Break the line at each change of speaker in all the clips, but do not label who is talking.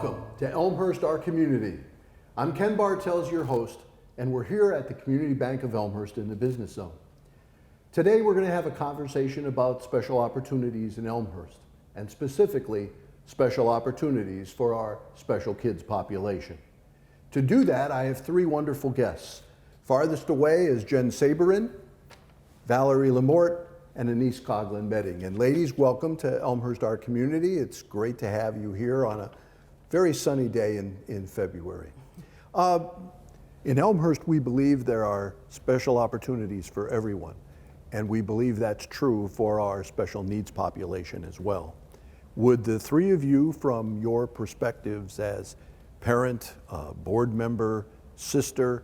Welcome to Elmhurst, our community. I'm Ken Bartels, your host, and we're here at the Community Bank of Elmhurst in the Business Zone. Today we're going to have a conversation about special opportunities in Elmhurst, and specifically special opportunities for our special kids population. To do that, I have three wonderful guests. Farthest away is Jen Sabourin, Val LaMorte, and Annice Coughlan-Meding. And ladies, welcome to Elmhurst, our community. It's great to have you here on a very sunny day in February. In Elmhurst, we believe there are special opportunities for everyone, and we believe that's true for our special needs population as well. Would the three of you, from your perspectives as parent, board member, sister,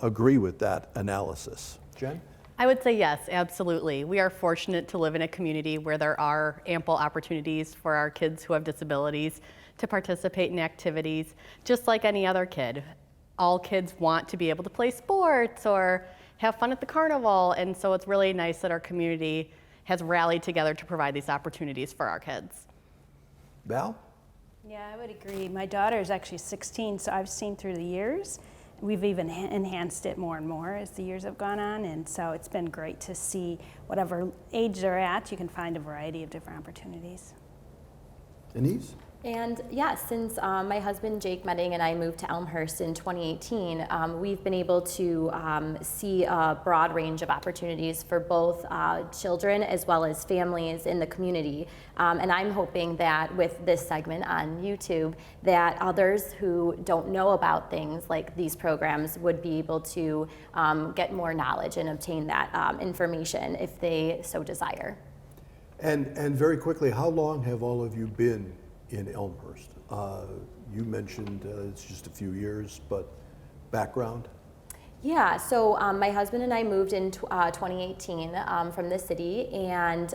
agree with that analysis? Jen?
I would say yes, absolutely. We are fortunate to live in a community where there are ample opportunities for our kids who have disabilities to participate in activities just like any other kid. All kids want to be able to play sports or have fun at the carnival, and so it's really nice that our community has rallied together to provide these opportunities for our kids.
Val?
Yeah, I would agree. My daughter is actually 16, so I've seen through the years. We've even enhanced it more and more as the years have gone on, and so it's been great to see whatever age they're at, you can find a variety of different opportunities.
Annice?
And yes, since my husband Jake Meding and I moved to Elmhurst in 2018, we've been able to see a broad range of opportunities for both children as well as families in the community. And I'm hoping that with this segment on YouTube, that others who don't know about things like these programs would be able to get more knowledge and obtain that information if they so desire.
And very quickly, how long have all of you been in Elmhurst? You mentioned it's just a few years, but background?
Yeah, so my husband and I moved in 2018 from the city, and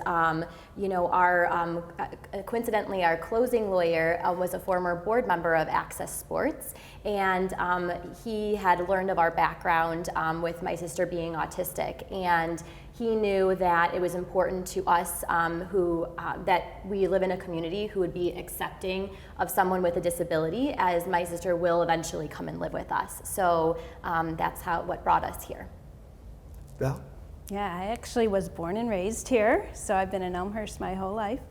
you know, our coincidentally our closing lawyer was a former board member of Access Sports, and he had learned of our background with my sister being autistic, and he knew that it was important to us that we live in a community who would be accepting of someone with a disability, as my sister will eventually come and live with us. So that's what brought us here.
Val? Yeah,
I actually was born and raised here, so I've been in Elmhurst my whole life.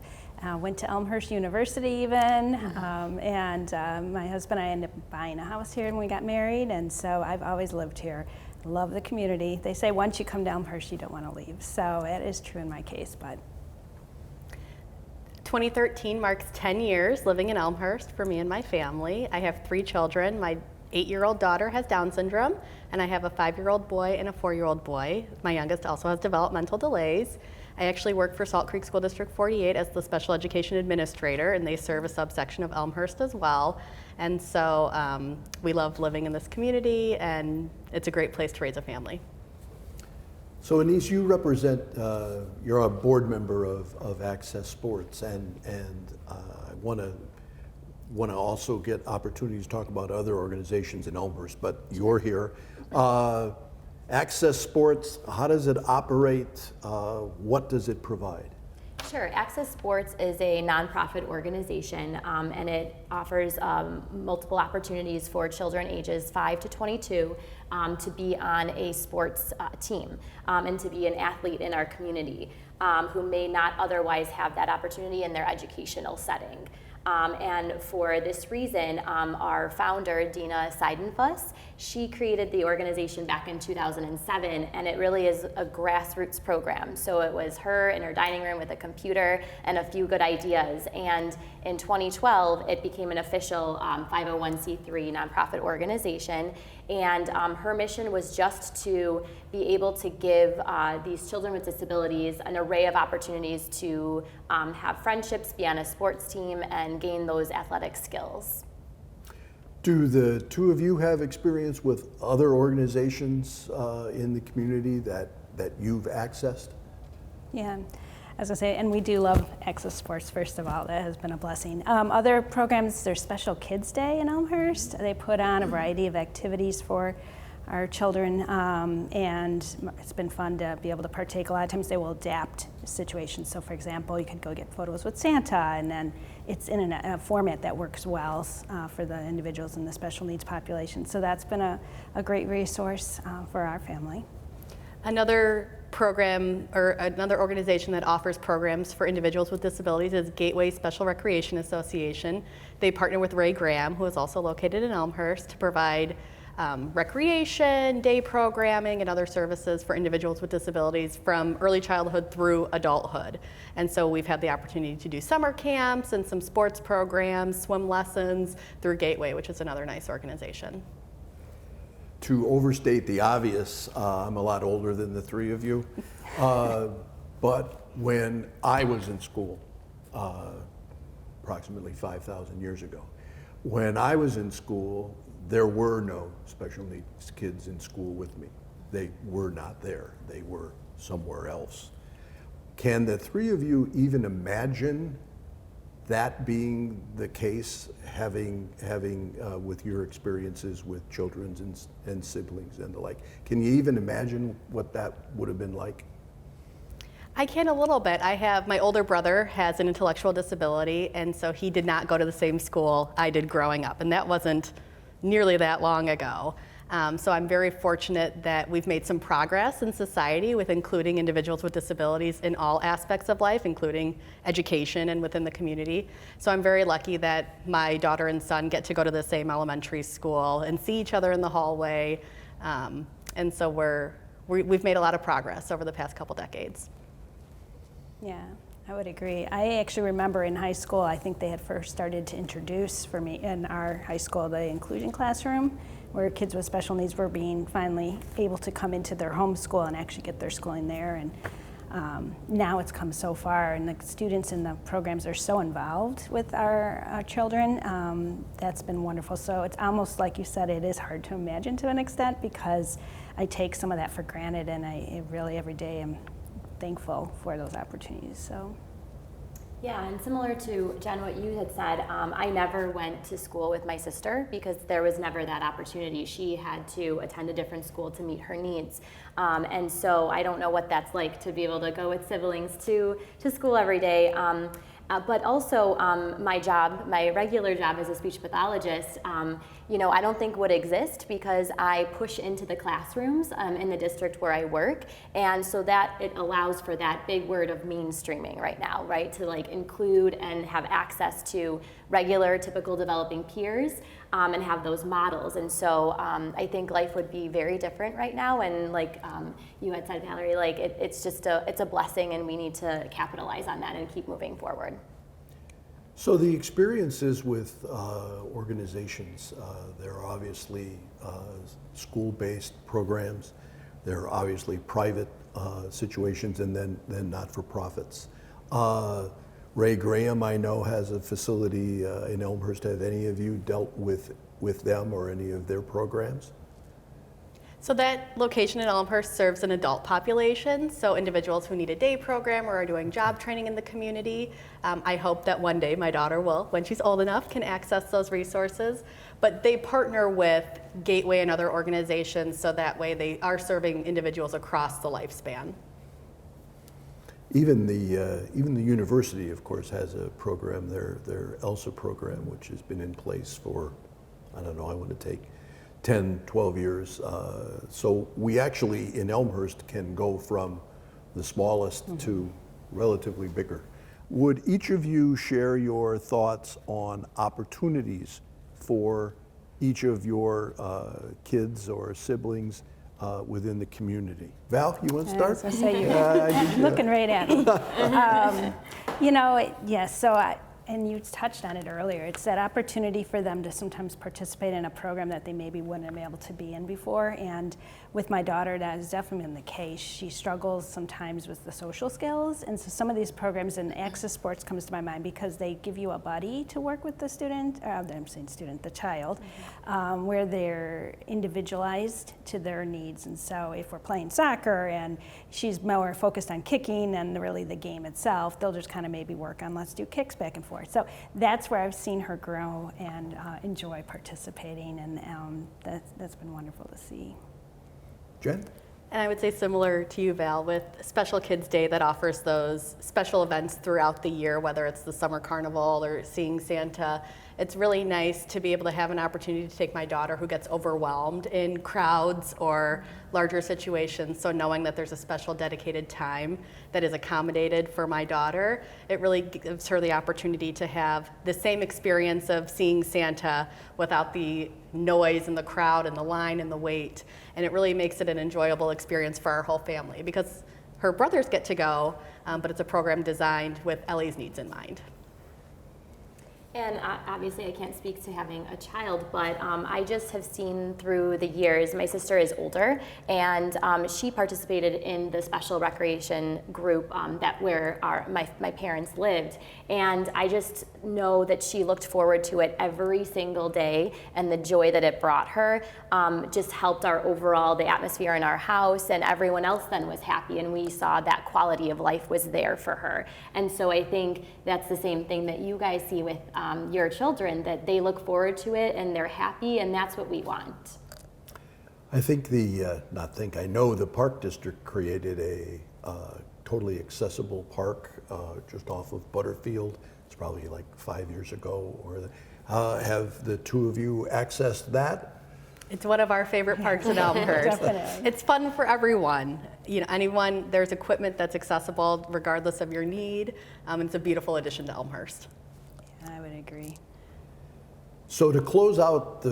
Went to Elmhurst University even, and my husband and I ended up buying a house here when we got married, and so I've always lived here. Love the community. They say once you come to Elmhurst, you don't want to leave. So it is true in my case, but.
2013 marks 10 years living in Elmhurst for me and my family. I have 3 children. My 8-year-old daughter has Down syndrome, and I have a 5-year-old boy and a 4-year-old boy. My youngest also has developmental delays. I actually work for Salt Creek School District 48 as the special education administrator, and they serve a subsection of Elmhurst as well. And so we love living in this community, and it's a great place to raise a family.
So Annice, you represent, you're a board member of Access Sports, and I want to also get opportunities to talk about other organizations in Elmhurst, but you're here. Access Sports, how does it operate? What does it provide?
Sure. Access Sports is a nonprofit organization, and it offers multiple opportunities for children ages 5 to 22 to be on a sports team and to be an athlete in our community who may not otherwise have that opportunity in their educational setting. And for this reason, our founder, Dina Seidenfuss, she created the organization back in 2007, and it really is a grassroots program. So it was her in her dining room with a computer and a few good ideas. And in 2012, it became an official 501c3 nonprofit organization. And her mission was just to be able to give these children with disabilities an array of opportunities to have friendships, be on a sports team, and gain those athletic skills.
Do the two of you have experience with other organizations in the community that you've accessed?
Yeah, as I say, and we do love Access Sports, first of all. That has been a blessing. Other programs, there's Special Kids Day in Elmhurst. They put on a variety of activities for our children, and it's been fun to be able to partake. A lot of times they will adapt situations. So for example, you could go get photos with Santa, and then it's in a format that works well for the individuals in the special needs population. So that's been a great resource for our family.
Another program or another organization that offers programs for individuals with disabilities is Gateway Special Recreation Association. They partner with Ray Graham, who is also located in Elmhurst, to provide recreation, day programming, and other services for individuals with disabilities from early childhood through adulthood. And so we've had the opportunity to do summer camps and some sports programs, swim lessons through Gateway, which is another nice organization.
To overstate the obvious, I'm a lot older than the three of you, but when I was in school, approximately 5,000 years ago, when I was in school, there were no special needs kids in school with me. They were not there. They were somewhere else. Can the three of you even imagine that being the case, having with your experiences with children and siblings and the like? Can you even imagine what that would have been like?
I can a little bit. My older brother has an intellectual disability, and so he did not go to the same school I did growing up, and that wasn't nearly that long ago. So I'm very fortunate that we've made some progress in society with including individuals with disabilities in all aspects of life, including education and within the community. So I'm very lucky that my daughter and son get to go to the same elementary school and see each other in the hallway. And so we've made a lot of progress over the past couple decades.
Yeah, I would agree. I actually remember in high school, I think they had first started to introduce for me in our high school the inclusion classroom, where kids with special needs were being finally able to come into their home school and actually get their schooling there. And now it's come so far, and the students in the programs are so involved with our children. That's been wonderful. So it's almost like you said, it is hard to imagine to an extent, because I take some of that for granted, and I really every day am thankful for those opportunities. So.
Yeah, and similar to Jen, what you had said, I never went to school with my sister because there was never that opportunity. She had to attend a different school to meet her needs. And so I don't know what that's like to be able to go with siblings to school every day. But also my regular job as a speech pathologist, I don't think would exist because I push into the classrooms in the district where I work. And so that it allows for that big word of mainstreaming right now, right? To like include and have access to regular, typical developing peers and have those models. And so I think life would be very different right now. And like you had said, Valerie, like it's a blessing, and we need to capitalize on that and keep moving forward.
So the experiences with organizations, there are obviously school-based programs, there are obviously private situations, and then not-for-profits. Ray Graham, I know, has a facility in Elmhurst. Have any of you dealt with them or any of their programs?
So that location in Elmhurst serves an adult population, so individuals who need a day program or are doing job training in the community. I hope that one day my daughter will, when she's old enough, can access those resources. But they partner with Gateway and other organizations, so that way they are serving individuals across the lifespan.
Even the university, of course, has a program, their ELSA program, which has been in place for, I don't know, I want to take 10, 12 years. So we actually, in Elmhurst, can go from the smallest to relatively bigger. Would each of you share your thoughts on opportunities for each of your kids or siblings within the community? Val, you want to start?
I was gonna say, you're looking right at me. Yes, and you touched on it earlier. It's that opportunity for them to sometimes participate in a program that they maybe wouldn't have been able to be in before. And with my daughter, that has definitely been the case. She struggles sometimes with the social skills. And so some of these programs, and Access Sports comes to my mind because they give you a buddy to work with the student, the child, where they're individualized to their needs. And so if we're playing soccer and she's more focused on kicking and really the game itself, they'll just kind of maybe work on, let's do kicks back and forth. So that's where I've seen her grow and enjoy participating, and that's been wonderful to see.
Jen?
And I would say similar to you, Val, with Special Kids Day that offers those special events throughout the year, whether it's the summer carnival or seeing Santa. It's really nice to be able to have an opportunity to take my daughter who gets overwhelmed in crowds or larger situations. So knowing that there's a special dedicated time that is accommodated for my daughter, it really gives her the opportunity to have the same experience of seeing Santa without the noise and the crowd and the line and the wait. And it really makes it an enjoyable experience for our whole family because her brothers get to go, but it's a program designed with Ellie's needs in mind.
And obviously I can't speak to having a child, but I just have seen through the years, my sister is older, and she participated in the special recreation group where my parents lived. And I just know that she looked forward to it every single day, and the joy that it brought her just helped the atmosphere in our house, and everyone else then was happy, and we saw that quality of life was there for her. And so I think that's the same thing that you guys see with your children, that they look forward to it and they're happy, and that's what we want.
I think I know the park district created a totally accessible park just off of Butterfield. It's probably like 5 years ago. Have the two of you accessed that?
It's one of our favorite parks in Elmhurst.
Definitely.
It's fun for everyone. There's equipment that's accessible regardless of your need. It's a beautiful addition to Elmhurst.
I would agree.
So to close out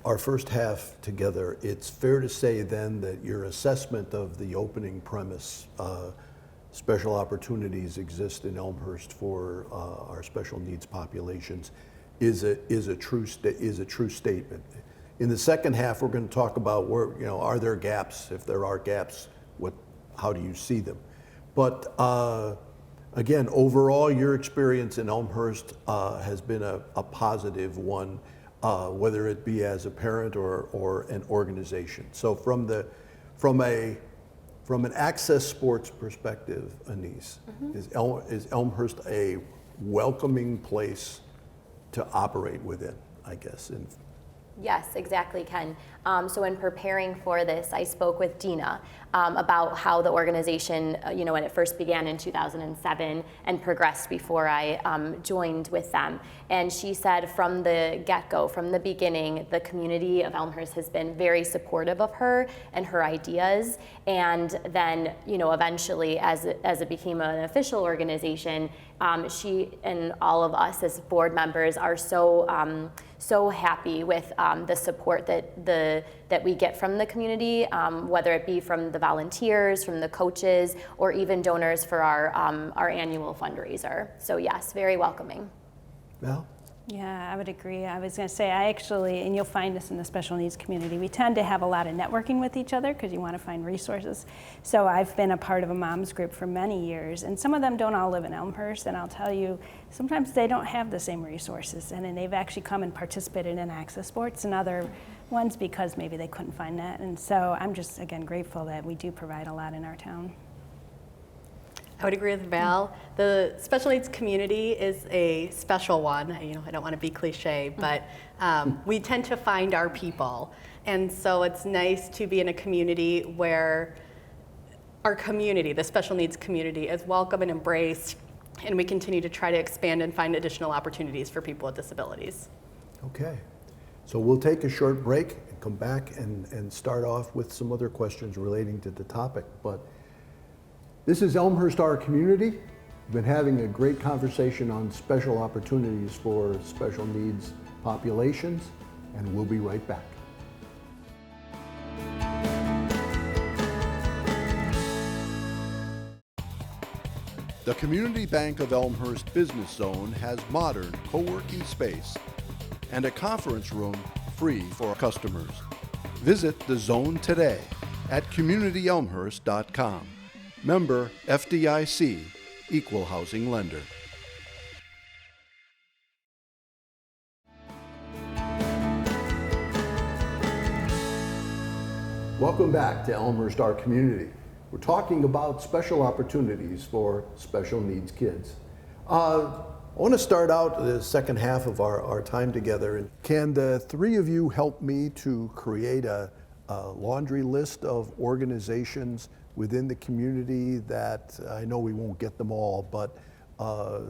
our first half together, it's fair to say then that your assessment of the opening premise, special opportunities exist in Elmhurst for our special needs populations, is a true statement. In the second half, we're going to talk about are there gaps? If there are gaps, how do you see them? But again, overall, your experience in Elmhurst has been a positive one, whether it be as a parent or an organization. So from an access sports perspective, Annice, is Elmhurst a welcoming place to operate within, I guess?
Yes, exactly, Ken. So in preparing for this, I spoke with Dina about how the organization, when it first began in 2007 and progressed before I joined with them. And she said from the get-go, from the beginning, the community of Elmhurst has been very supportive of her and her ideas. And then, eventually, as it became an official organization, she and all of us as board members are so happy with the support that we get from the community, whether it be from the volunteers, from the coaches, or even donors for our annual fundraiser. So yes, very welcoming.
Val?
Yeah, I would agree. I was going to say, and you'll find this in the special needs community, we tend to have a lot of networking with each other because you want to find resources. So I've been a part of a mom's group for many years, and some of them don't all live in Elmhurst, and I'll tell you, sometimes they don't have the same resources, and they've actually come and participated in access sports and other ones because maybe they couldn't find that. And so I'm just, again, grateful that we do provide a lot in our town.
I would agree with Val. The special needs community is a special one. I don't want to be cliche, but we tend to find our people. And so it's nice to be in a community where our community, the special needs community, is welcome and embraced, and we continue to try to expand and find additional opportunities for people with disabilities.
Okay. So we'll take a short break and come back and start off with some other questions relating to the topic. But this is Elmhurst, our community. We've been having a great conversation on special opportunities for special needs populations, and we'll be right back. The Community Bank of Elmhurst Business Zone has modern co-working space and a conference room free for customers. Visit the zone today at communityelmhurst.com. Member FDIC, Equal Housing Lender. Welcome back to Elmhurst, our community. We're talking about special opportunities for special needs kids. I want to start out the second half of our time together. Can the three of you help me to create a laundry list of organizations within the community that, I know we won't get them all, but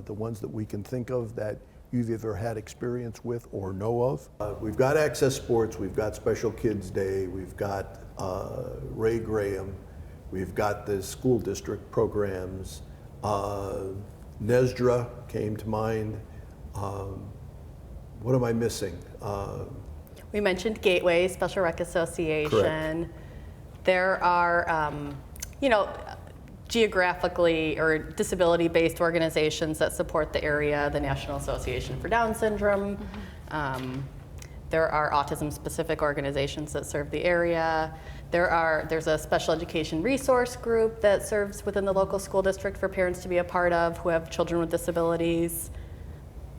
the ones that we can think of that you've either had experience with or know of. We've got Access Sports, we've got Special Kids Day, we've got Ray Graham, we've got the school district programs. Nesdra came to mind. What am I missing?
We mentioned Gateway, Special Rec Association.
Correct.
There are, geographically or disability-based organizations that support the area, the National Association for Down Syndrome. There are autism-specific organizations that serve the area. There's a special education resource group that serves within the local school district for parents to be a part of who have children with disabilities.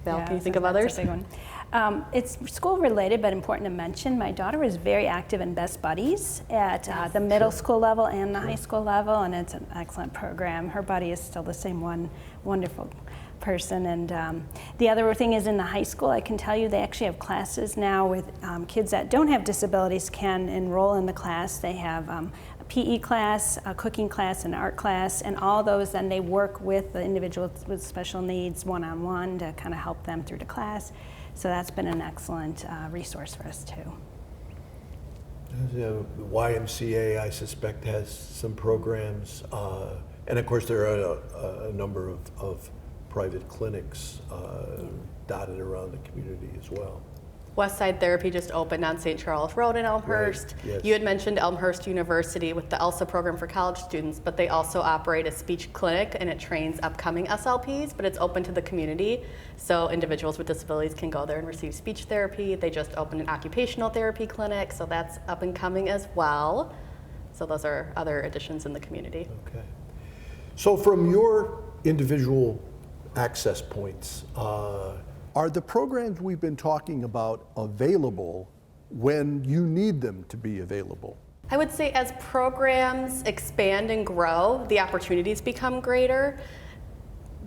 Val,
Yeah,
can you think
so
of
that's
others?
a big one. It's school related, but important to mention. My daughter is very active in Best Buddies at the middle school level and the high school level, and it's an excellent program. Her buddy is still the same one, wonderful person. And the other thing is in the high school, I can tell you they actually have classes now with kids that don't have disabilities can enroll in the class. They have a PE class, a cooking class, an art class, and all those, then they work with the individuals with special needs one-on-one to kind of help them through the class. So that's been an excellent resource for us too.
The YMCA, I suspect, has some programs. And of course, there are a number of private clinics dotted around the community as well.
West Side Therapy just opened on St. Charles Road in Elmhurst.
Right, yes.
You had mentioned Elmhurst University with the ELSA program for college students, but they also operate a speech clinic and it trains upcoming SLPs, but it's open to the community. So individuals with disabilities can go there and receive speech therapy. They just opened an occupational therapy clinic, so that's up and coming as well. So those are other additions in the community.
Okay. So from your individual access points, are the programs we've been talking about available when you need them to be available?
I would say as programs expand and grow, the opportunities become greater.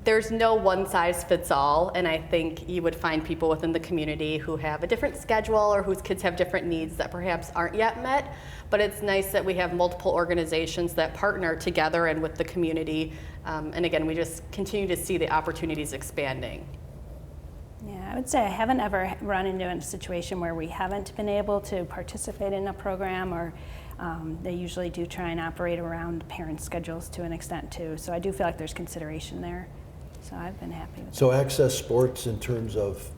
There's no one size fits all, and I think you would find people within the community who have a different schedule or whose kids have different needs that perhaps aren't yet met. But it's nice that we have multiple organizations that partner together and with the community. And again, we just continue to see the opportunities expanding.
Yeah, I would say I haven't ever run into a situation where we haven't been able to participate in a program, or they usually do try and operate around parents' schedules to an extent too. So I do feel like there's consideration there. So I've been happy with
So Access Sports in terms of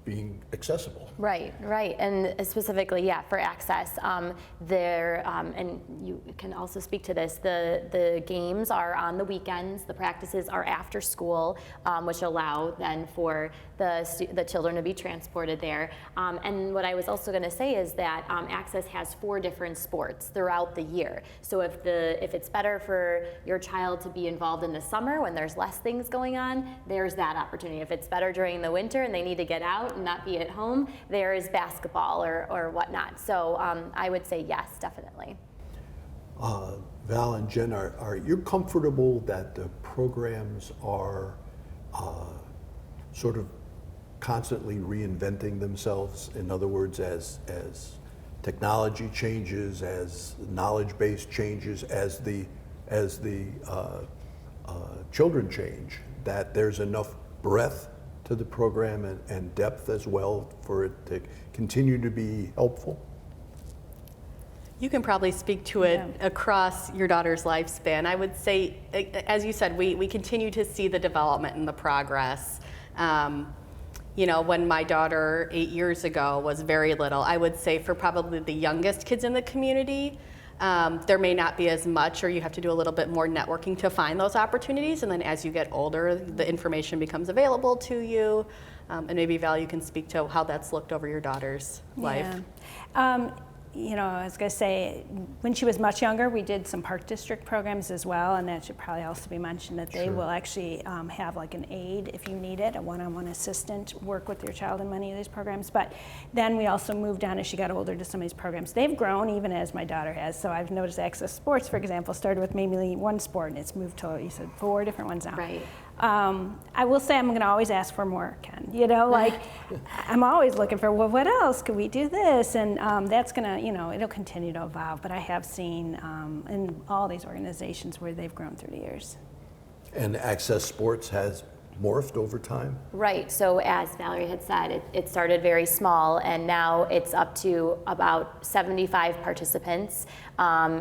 being accessible.
Right, and specifically, yeah, for access, and you can also speak to this, the games are on the weekends, the practices are after school, which allow then for the children to be transported there. And what I was also going to say is that Access has 4 different sports throughout the year. So if it's better for your child to be involved in the summer when there's less things going on, there's that opportunity. If it's better during the winter and they need to get out and not be at home, there is basketball or whatnot. So I would say yes, definitely.
Val and Jen, are you comfortable that the programs are sort of constantly reinventing themselves? In other words, as technology changes, as knowledge base changes, as the children change, that there's enough breadth to the program and depth as well for it to continue to be helpful?
You can probably speak to it across your daughter's lifespan. I would say, as you said, we continue to see the development and the progress. When my daughter 8 years ago was very little, I would say for probably the youngest kids in the community, there may not be as much, or you have to do a little bit more networking to find those opportunities. And then as you get older, the information becomes available to you. And maybe Val, you can speak to how that's looked over your daughter's life.
I was going to say, when she was much younger, we did some Park District programs as well, and that should probably also be mentioned, that they will actually have like an aide if you need it, a one-on-one assistant, work with your child in many of these programs. But then we also moved on as she got older to some of these programs. They've grown even as my daughter has. So I've noticed Access Sports, for example, started with maybe one sport, and it's moved to, you said, 4 different ones now.
Right.
I will say I'm going to always ask for more, Ken. You know, like I'm always looking for, well, what else? Could we do this? And that's going to, you know, it'll continue to evolve. But I have seen in all these organizations where they've grown through the years.
And Access Sports has morphed over time?
Right, so as Valerie had said, it started very small, and now it's up to about 75 participants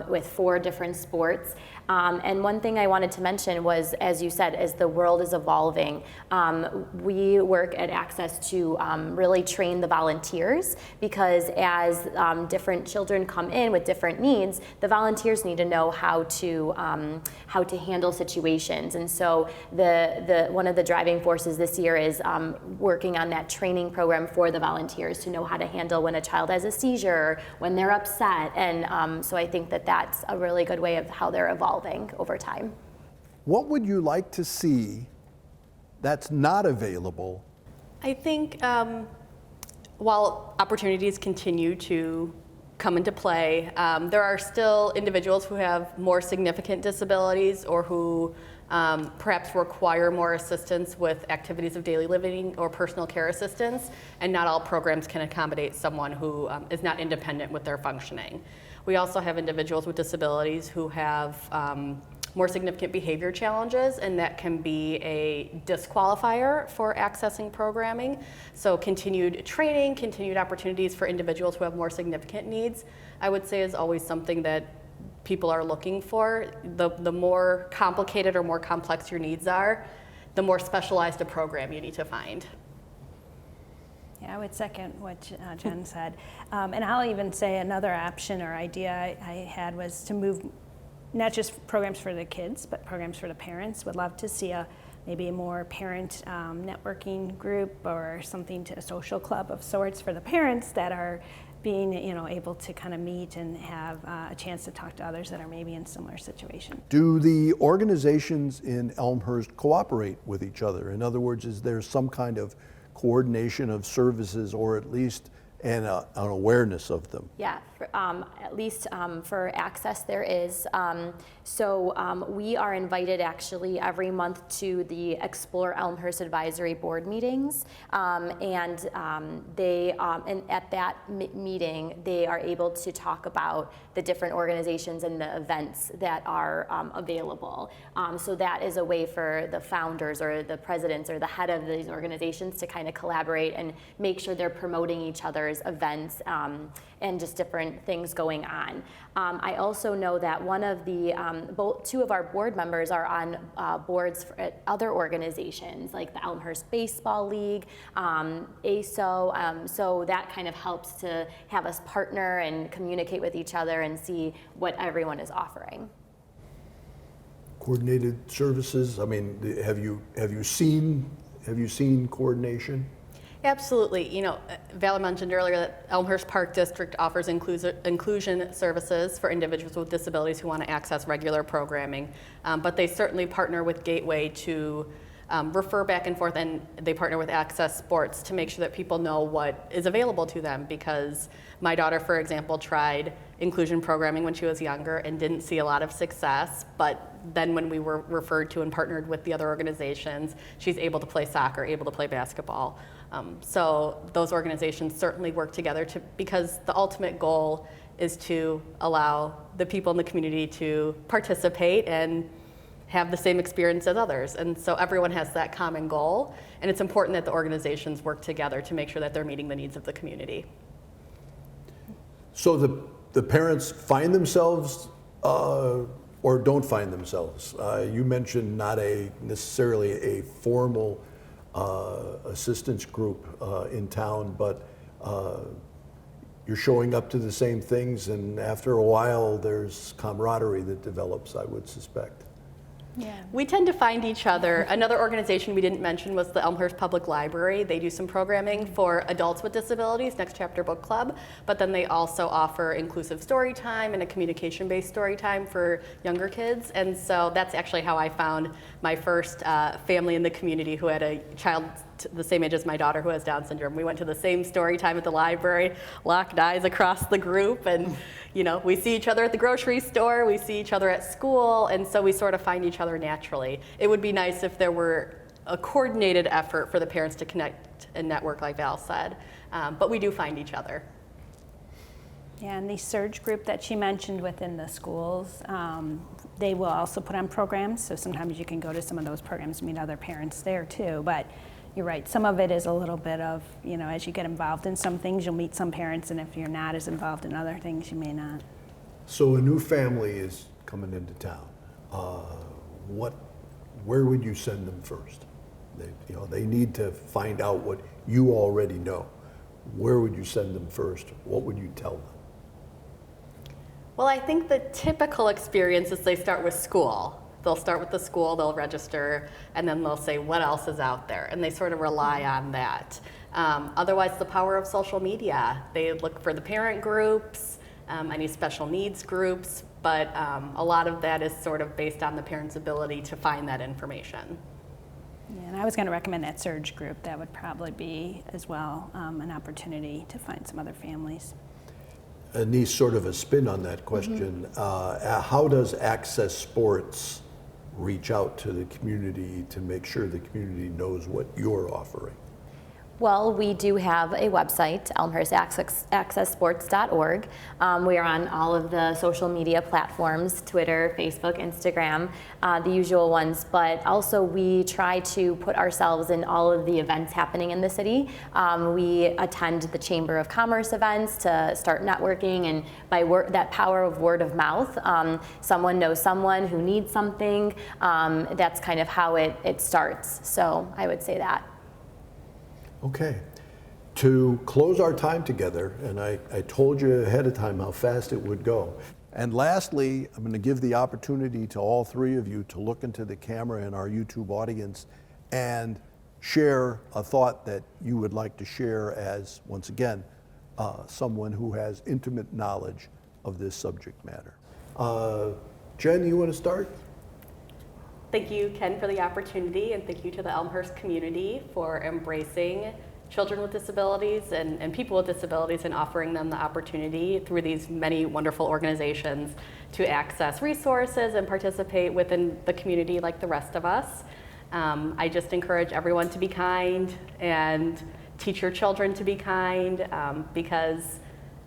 with 4 different sports. And one thing I wanted to mention was, as you said, as the world is evolving, we work at Access to really train the volunteers, because as different children come in with different needs, the volunteers need to know how to handle situations. And so one of the driving forces this year is working on that training program for the volunteers to know how to handle when a child has a seizure, when they're upset. And so I think that that's a really good way of how they're evolving over time.
What would you like to see that's not available?
I think while opportunities continue to come into play, there are still individuals who have more significant disabilities or who perhaps require more assistance with activities of daily living or personal care assistance, and not all programs can accommodate someone who is not independent with their functioning. We also have individuals with disabilities who have more significant behavior challenges, and that can be a disqualifier for accessing programming. So continued training, continued opportunities for individuals who have more significant needs, I would say, is always something that people are looking for. The more complicated or more complex your needs are, the more specialized a program you need to find.
Yeah, I would second what Jen said. And I'll even say another option or idea I had was to move not just programs for the kids, but programs for the parents. Would love to see maybe a more parent networking group or something, to a social club of sorts for the parents that are being, you know, able to kind of meet and have a chance to talk to others that are maybe in similar situations.
Do the organizations in Elmhurst cooperate with each other? In other words, is there some kind of coordination of services, or at least an awareness of them?
Yeah, at least for Access there is. So we are invited actually every month to the Explore Elmhurst Advisory Board meetings, and at that meeting they are able to talk about the different organizations and the events that are available. So that is a way for the founders or the presidents or the head of these organizations to kind of collaborate and make sure they're promoting each other's events and just different things going on. I also know that one of the, two of our board members are on boards for other organizations like the Elmhurst Baseball League, ASO, so that kind of helps to have us partner and communicate with each other and see what everyone is offering.
Coordinated services, I mean, have you seen coordination?
Absolutely. You know, Val mentioned earlier that Elmhurst Park District offers inclusion services for individuals with disabilities who want to access regular programming, but they certainly partner with Gateway to refer back and forth, and they partner with Access Sports to make sure that people know what is available to them, because my daughter, for example, tried inclusion programming when she was younger and didn't see a lot of success, but then when we were referred to and partnered with the other organizations, she's able to play soccer, able to play basketball. So those organizations certainly work together because the ultimate goal is to allow the people in the community to participate and have the same experience as others. And so everyone has that common goal, and it's important that the organizations work together to make sure that they're meeting the needs of the community.
So the parents find themselves or don't find themselves. You mentioned not necessarily a formal assistance group in town, but you're showing up to the same things, and after a while there's camaraderie that develops, I would suspect.
Yeah.
We tend to find each other. Another organization we didn't mention was the Elmhurst Public Library. They do some programming for adults with disabilities, Next Chapter Book Club, but then they also offer inclusive story time and a communication-based story time for younger kids. And so that's actually how I found my first family in the community who had a child the same age as my daughter who has Down syndrome. We went to the same story time at the library, locked eyes across the group, and we see each other at the grocery store, we see each other at school, and so we sort of find each other naturally. It would be nice if there were a coordinated effort for the parents to connect and network, like Val said, but we do find each other.
Yeah, and the surge group that she mentioned within the schools, they will also put on programs, so sometimes you can go to some of those programs and meet other parents there too, but you're right, some of it is a little bit of, as you get involved in some things, you'll meet some parents, and if you're not as involved in other things, you may not.
So a new family is coming into town. Where would you send them first? They need to find out what you already know. Where would you send them first? What would you tell them?
Well, I think the typical experience is they start with school. They'll start with the school, they'll register, and then they'll say, what else is out there? And they sort of rely on that. Otherwise, the power of social media. They look for the parent groups, any special needs groups, but a lot of that is sort of based on the parent's ability to find that information.
Yeah, and I was going to recommend that surge group. That would probably be as well an opportunity to find some other families.
Annice, sort of a spin on that question. How does Access Sports reach out to the community to make sure the community knows what you're offering?
Well, we do have a website, elmhurstaccessports.org. We are on all of the social media platforms, Twitter, Facebook, Instagram, the usual ones, but also we try to put ourselves in all of the events happening in the city. We attend the Chamber of Commerce events to start networking, and by that power of word of mouth, someone knows someone who needs something. That's kind of how it starts, so I would say that.
Okay. To close our time together, and I told you ahead of time how fast it would go. And lastly, I'm going to give the opportunity to all three of you to look into the camera in our YouTube audience and share a thought that you would like to share as, once again, someone who has intimate knowledge of this subject matter. Jen, you want to start?
Thank you, Ken, for the opportunity, and thank you to the Elmhurst community for embracing children with disabilities and people with disabilities and offering them the opportunity through these many wonderful organizations to access resources and participate within the community like the rest of us. I just encourage everyone to be kind and teach your children to be kind because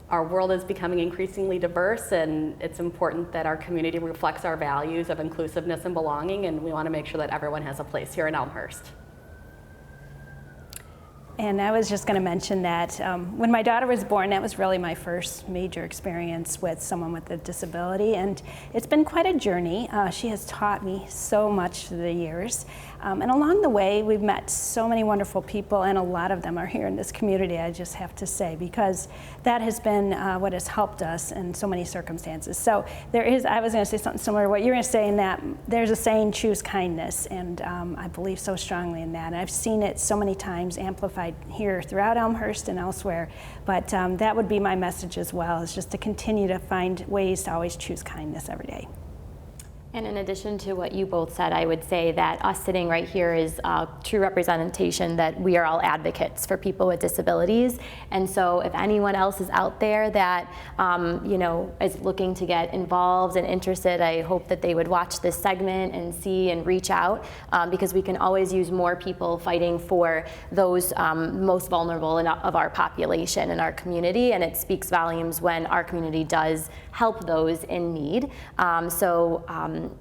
our world is becoming increasingly diverse, and it's important that our community reflects our values of inclusiveness and belonging, and we want to make sure that everyone has a place here in Elmhurst.
And I was just going to mention that when my daughter was born, that was really my first major experience with someone with a disability, and it's been quite a journey. She has taught me so much through the years. And along the way, we've met so many wonderful people, and a lot of them are here in this community, I just have to say, because that has been what has helped us in so many circumstances. So there is, I was going to say something similar to what you're going to say, in that there's a saying, choose kindness, and I believe so strongly in that. And I've seen it so many times amplified here throughout Elmhurst and elsewhere, but that would be my message as well, is just to continue to find ways to always choose kindness every day.
And in addition to what you both said, I would say that us sitting right here is a true representation that we are all advocates for people with disabilities. And so if anyone else is out there that is looking to get involved and interested, I hope that they would watch this segment and see and reach out, because we can always use more people fighting for those most vulnerable of our population and our community. And it speaks volumes when our community does help those in need.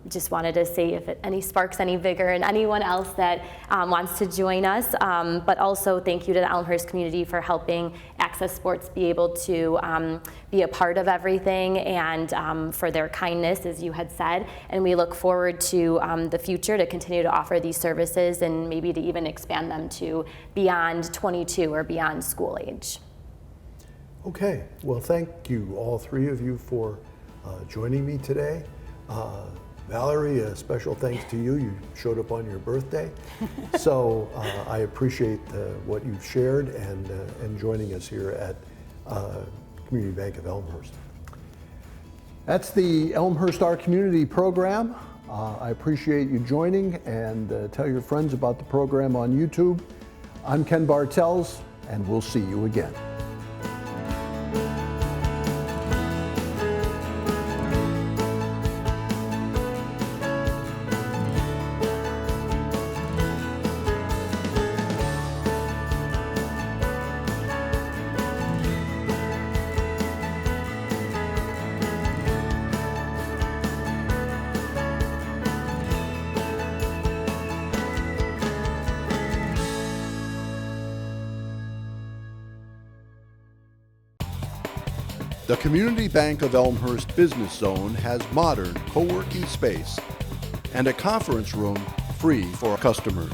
Just wanted to see if it sparks any vigor in anyone else that wants to join us. But also thank you to the Elmhurst community for helping Access Sports be able to be a part of everything, and for their kindness, as you had said. And we look forward to the future to continue to offer these services, and maybe to even expand them to beyond 22 or beyond school age.
Okay, well, thank you, all three of you, for joining me today. Valerie, a special thanks to you. You showed up on your birthday. So I appreciate what you've shared and joining us here at Community Bank of Elmhurst. That's the Elmhurst Our Community program. I appreciate you joining, and tell your friends about the program on YouTube. I'm Ken Bartels, and we'll see you again. The Community Bank of Elmhurst Business Zone has modern co-working space and a conference room free for customers.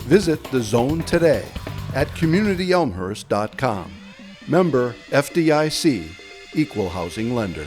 Visit the zone today at communityelmhurst.com. Member FDIC, Equal Housing Lender.